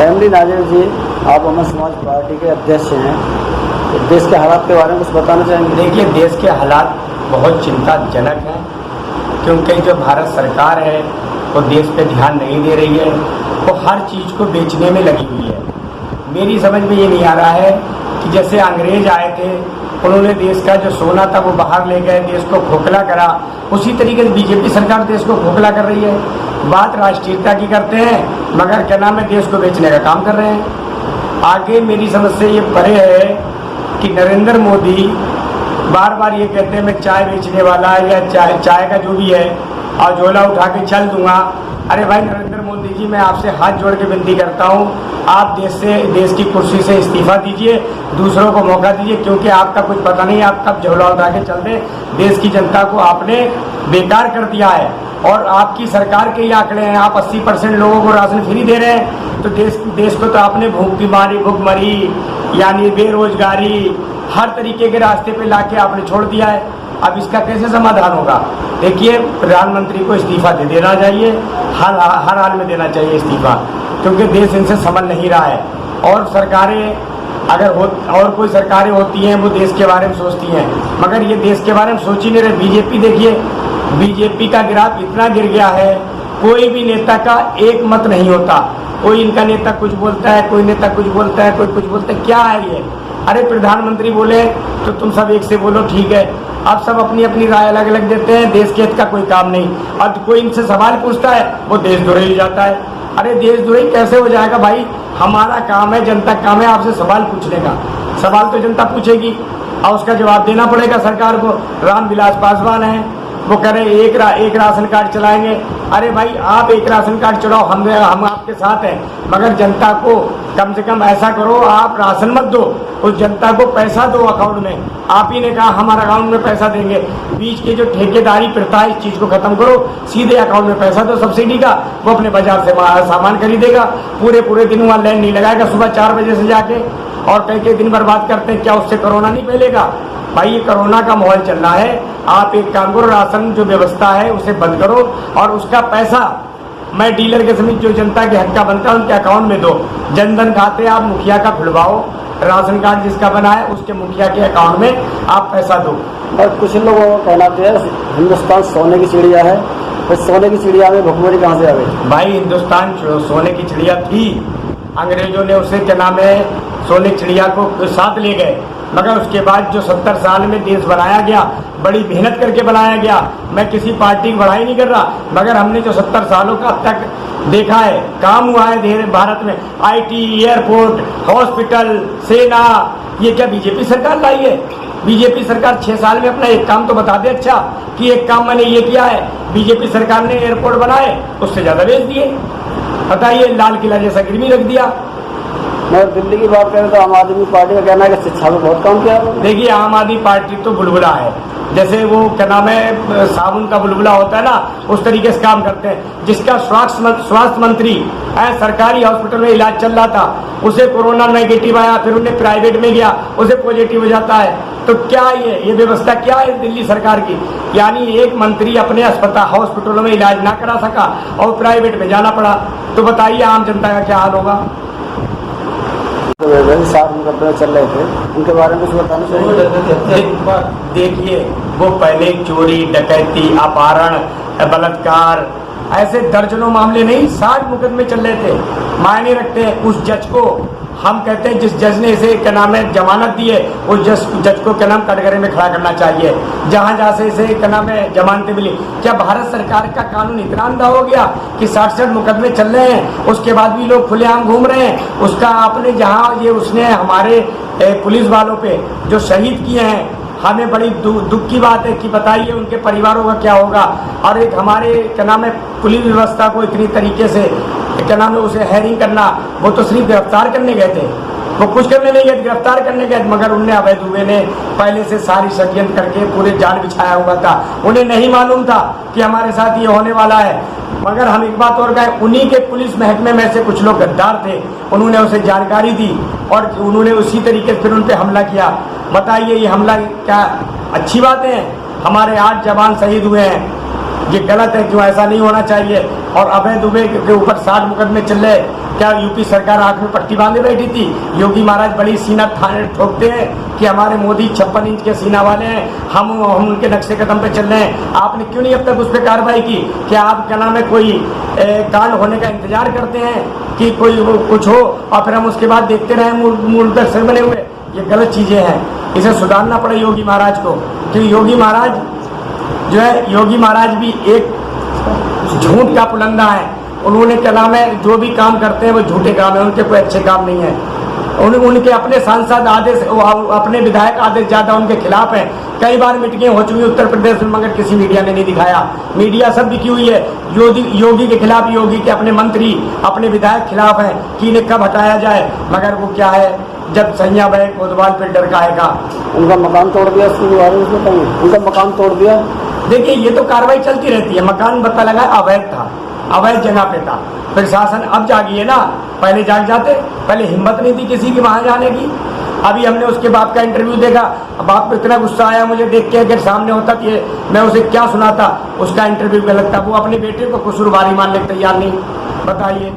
Family नाजिर जी, आप अमर समाज party के अध्यक्ष हैं, तो देश के हालात के बारे में कुछ बताना चाहेंगे? देखिए, देश के हालात बहुत चिंताजनक हैं, क्योंकि जो भारत सरकार है वो देश पे ध्यान नहीं दे रही है। वो हर चीज़ को बेचने में लगी हुई है। मेरी समझ में ये नहीं आ रहा है कि जैसे अंग्रेज आए थे, उन्होंने देश का जो सोना था वो बाहर ले गए, देश को खोखला करा, उसी तरीके से बीजेपी सरकार देश को खोखला कर रही है। बात राष्ट्रीयता की करते हैं, मगर क्या नाम है, देश को बेचने का काम कर रहे हैं। आगे मेरी समझ से ये परे है कि नरेंद्र मोदी बार बार ये कहते हैं मैं चाय बेचने वाला या चाय का जो भी है और झोला उठा के चल दूंगा। अरे भाई नरेंद्र मोदी जी, मैं आपसे हाथ जोड़ के विनती करता हूँ, आप देश की कुर्सी से इस्तीफा दीजिए, दूसरों को मौका दीजिए, क्योंकि आपका कुछ पता नहीं, आप कब झोला उठा के चल दें। देश की जनता को आपने बेकार कर दिया है और आपकी सरकार के ही आंकड़े हैं, आप 80% लोगों को राशन फ्री दे रहे हैं। तो देश को तो आपने भूखमरी यानी बेरोजगारी हर तरीके के रास्ते पे लाके आपने छोड़ दिया है। अब इसका कैसे समाधान होगा? देखिए, प्रधानमंत्री को इस्तीफा दे देना चाहिए, हर हाल में देना चाहिए इस्तीफा, क्योंकि देश इनसे संभल नहीं रहा है। और सरकारें और कोई सरकारें होती हैं वो देश के बारे में सोचती हैं, मगर ये देश के बारे में सोच ही नहीं रहे। बीजेपी देखिए, बीजेपी का ग्राफ इतना गिर गया है, कोई भी नेता का एक मत नहीं होता। कोई इनका नेता कुछ बोलता है, कोई नेता कुछ बोलता है, कोई कुछ बोलता है। क्या है ये? अरे प्रधानमंत्री बोले तो तुम सब एक से बोलो, ठीक है। अब सब अपनी अपनी राय अलग अलग देते हैं, देश के हित का कोई काम नहीं। अब कोई इनसे सवाल पूछता है वो देशद्रोही जाता है। अरे देशद्रोही कैसे हो जाएगा भाई? हमारा काम है, जनता का काम है आपसे सवाल पूछने का। सवाल तो जनता पूछेगी और उसका जवाब देना पड़ेगा सरकार को। रामविलास पासवान है, वो कह रहे एक राशन कार्ड चलाएंगे। अरे भाई, आप एक राशन कार्ड चलाओ, हम आपके साथ हैं, मगर जनता को कम से कम ऐसा करो, आप राशन मत दो, उस जनता को पैसा दो अकाउंट में। आप ही ने कहा हमारे अकाउंट में पैसा देंगे। बीच के जो ठेकेदारी प्रथा है, इस चीज़ को खत्म करो, सीधे अकाउंट में पैसा दो सब्सिडी का, वो अपने बाजार से सामान खरीदेगा, पूरे दिन वहाँ लाइन नहीं लगाएगा सुबह 4 बजे से जाके, और कई दिन बर्बाद करते हैं। क्या उससे कोरोना नहीं फैलेगा? भाई ये कोरोना का माहौल चल रहा है। आप एक काम करो, राशन जो व्यवस्था है उसे बंद करो और उसका पैसा मैं डीलर के समेत जो जनता के हक का बनता है उनके अकाउंट में दो। जनधन खाते आप मुखिया का खुलवाओ, राशन कार्ड जिसका बना है उसके मुखिया के अकाउंट में आप पैसा दो। और कुछ लोगों को कहना है हिंदुस्तान सोने की चिड़िया है, तो सोने की चिड़िया में भुखमरी कहाँ से आ गई? भाई हिंदुस्तान सोने की चिड़िया थी, अंग्रेजों ने उसे क्या नाम है सोने की चिड़िया को साथ ले गए, मगर उसके बाद जो 70 साल में देश बनाया गया, बड़ी मेहनत करके बनाया गया। मैं किसी पार्टी की बढ़ाई नहीं कर रहा, मगर हमने जो 70 सालों का अब तक देखा है, काम हुआ है भारत में, IT, एयरपोर्ट, हॉस्पिटल, सेना, ये क्या बीजेपी सरकार लाई है? बीजेपी सरकार 6 साल में अपना एक काम तो बता दे अच्छा कि एक काम मैंने ये किया है। बीजेपी सरकार ने एयरपोर्ट बनाए, उससे ज़्यादा बेच दिए। बताइए, लाल किला जैसा गिरवी रख दिया। मगर दिल्ली की बात करें तो आम आदमी पार्टी का कहना है कि शिक्षा में बहुत काम किया है। देखिए, आम आदमी पार्टी तो बुलबुला है, जैसे वो क्या नाम है साबुन का बुलबुला होता है ना, उस तरीके से काम करते हैं। जिसका स्वास्थ्य मंत्री है, सरकारी हॉस्पिटल में इलाज चल रहा था, उसे कोरोना नेगेटिव आया, फिर उन्हें प्राइवेट में गया, उसे पॉजिटिव हो जाता है। तो क्या ये व्यवस्था क्या है दिल्ली सरकार की? यानी एक मंत्री अपने अस्पताल हॉस्पिटलों में इलाज ना करा सका और प्राइवेट में जाना पड़ा, तो बताइए आम जनता का क्या हाल होगा? तो वैसे 7 मुकदमे चल रहे थे, उनके बारे में कुछ बताना चाहिए। देखिए, वो पहले चोरी, डकैती, अपहरण, बलात्कार, ऐसे दर्जनों मामले नहीं, 60 मुकदमे चल रहे थे। मायने रखते हैं उस जज को, हम कहते हैं जिस जज ने इसे क्या नाम है जमानत दी है, उस जज को क्या नाम कटघरे में खड़ा करना चाहिए। जहाँ से इसे क्या नाम है जमानतें मिली। क्या भारत सरकार का कानून इतना अंधा हो गया कि 60 मुकदमे चल रहे हैं, उसके बाद भी लोग खुलेआम घूम रहे हैं? उसका आपने जहाँ ये उसने हमारे पुलिस वालों पे जो शहीद किए हैं, हमें बड़ी दुख की बात है कि बताइए उनके परिवारों का क्या होगा। और एक हमारे क्या नाम है पुलिस व्यवस्था को इतनी तरीके से क्या नाम है उसे हैरिंग करना, वो तो सिर्फ गिरफ्तार करने गए थे, वो कुछ करने नहीं गए, गिरफ्तार करने गए, मगर उनने अवैध दुबे ने पहले से सारी षड्यंत्र करके पूरे जाल बिछाया हुआ था। उन्हें नहीं मालूम था कि हमारे साथ ये होने वाला है। मगर हम एक बात और कहें, उन्हीं के पुलिस महकमे में से कुछ लोग गद्दार थे, उन्होंने उसे जानकारी दी और उन्होंने उसी तरीके से फिर उन पर हमला किया। बताइए, ये हमला क्या अच्छी बात है? हमारे 8 जवान शहीद हुए हैं, ये गलत है, क्यों ऐसा नहीं होना चाहिए। और अभय दुबे के ऊपर 60 मुकदमे चल रहे, क्या यूपी सरकार आंख में पट्टी बांधे बैठी थी? योगी महाराज बड़ी सीना ठोकते हैं कि हमारे मोदी 56 इंच के सीना वाले हैं, हम उनके नक्शे कदम पे चल रहे हैं। आपने क्यों नहीं अब तक उस पर कार्रवाई की? क्या आप क्या नाम है कोई कांड होने का इंतजार करते हैं कि कोई कुछ हो और फिर हम उसके बाद देखते रहे मूल दर्शक बने हुए? ये गलत चीजें हैं, इसे सुधारना पड़े योगी महाराज को। क्योंकि योगी महाराज जो है, योगी महाराज भी एक झूठ का पुलंदा है। उन्होंने क्या नाम है जो भी काम करते हैं वो झूठे काम है, उनके कोई अच्छे काम नहीं है। उनके अपने सांसद आदेश, अपने विधायक आदेश ज्यादा उनके खिलाफ है। कई बार मीटिंगें हो चुकी उत्तर प्रदेश में, मगर किसी मीडिया ने नहीं दिखाया। मीडिया सब बिकी हुई है योगी के खिलाफ, योगी के अपने मंत्री अपने विधायक खिलाफ है कि इन्हें कब हटाया जाए। मगर वो क्या है, जब सैया बहे कोतवाल पे डर खाएगा। उनका मकान तोड़ दिया, उसके बारे में बताइए। उनका मकान तोड़ दिया। देखिए ये तो कार्रवाई चलती रहती है। मकान पता लगा अवैध था, अवैध जगह पे था। प्रशासन अब जागी है ना, पहले जाग जाते, पहले हिम्मत नहीं थी किसी की वहां जाने की। अभी हमने उसके बाप का इंटरव्यू देखा, बाप को इतना गुस्सा आया मुझे देख के, अगर सामने होता तो मैं उसे क्या सुनाता। उसका इंटरव्यू गलत था, वो अपने बेटे को कसूरवारी मानने को तैयार नहीं। बताइए।